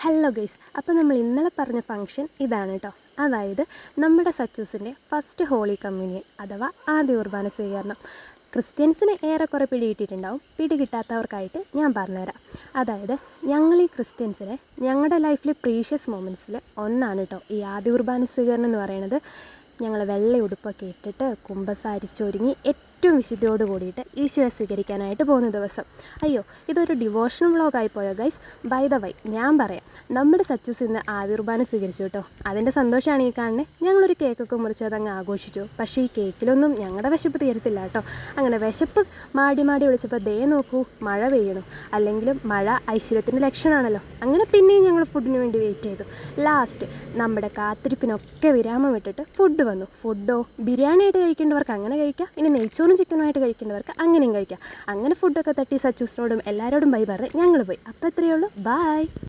Hello guys, അപ്പോൾ നമ്മൾ ഇന്നലെ പറഞ്ഞ ഫംഗ്ഷൻ ഇതാണ് കേട്ടോ. അതായത് നമ്മുടെ സച്ചൂസിൻ്റെ ഫസ്റ്റ് ഹോളി കമ്മ്യൂണിയൻ അഥവാ ആദ്യ കുർബാന സ്വീകരണം. ക്രിസ്ത്യൻസിന് ഏറെക്കുറെ പിടികിട്ടിയിട്ടുണ്ടാവും. പിടികിട്ടാത്തവർക്കായിട്ട് ഞാൻ പറഞ്ഞുതരാം. അതായത് ഞങ്ങൾ ഈ ക്രിസ്ത്യൻസിനെ ഞങ്ങളുടെ ലൈഫിൽ പ്രീഷ്യസ് മൊമെൻറ്റ്സിൽ ഒന്നാണ് കേട്ടോ ഈ ആദ്യ കുർബാന സ്വീകരണം എന്ന് പറയുന്നത്. ഞങ്ങൾ വെള്ള ഉടുപ്പൊക്കെ ഇട്ടിട്ട് കുമ്പസാരിച്ചൊരുങ്ങി ഏറ്റവും വിശുദ്ധിയോട് കൂടിയിട്ട് ഈശോയെ സ്വീകരിക്കാനായിട്ട് പോകുന്ന ദിവസം. അയ്യോ, ഇതൊരു ഡിവോഷണൽ വ്ളോഗായി പോയോ ഗൈസ്? ബൈ ദ വൈ ഞാൻ പറയാം, നമ്മുടെ സച്ചൂസ് ഇന്ന് ആദ്യ കുർബാന സ്വീകരിച്ചു കേട്ടോ. അതിൻ്റെ സന്തോഷമാണ് ഈ കാണുന്നത്. ഞങ്ങളൊരു കേക്കൊക്കെ മുറിച്ച് അതങ്ങ് ആഘോഷിച്ചു. പക്ഷേ ഈ കേക്കിലൊന്നും ഞങ്ങളുടെ വിശപ്പ് തീരത്തില്ല കേട്ടോ. അങ്ങനെ വിശപ്പ് മാടി വിളിച്ചപ്പോൾ ദേ നോക്കൂ, മഴ പെയ്യണു. അല്ലെങ്കിലും മഴ ഐശ്വര്യത്തിൻ്റെ ലക്ഷണമാണല്ലോ. അങ്ങനെ പിന്നെയും ഞങ്ങൾ ഫുഡിന് വേണ്ടി വെയിറ്റ് ചെയ്തു. ലാസ്റ്റ് നമ്മുടെ കാത്തിരിപ്പിനൊക്കെ വിരാമം വിട്ടിട്ട് ഫുഡ് വന്നു. ഫുഡോ ബിരിയാണിയായിട്ട് കഴിക്കേണ്ടവർക്ക് അങ്ങനെ കഴിക്കാം, ഇനി നെയ്ച്ചോറും ചിക്കനുമായിട്ട് കഴിക്കേണ്ടവർക്ക് അങ്ങനെയും കഴിക്കാം. അങ്ങനെ ഫുഡൊക്കെ തട്ടി സച്ചൂസിനോടും എല്ലാവരോടും ബൈ പറഞ്ഞ് ഞങ്ങൾ പോയി. അപ്പോൾ എത്രയേ ഉള്ളൂ, ബായ്.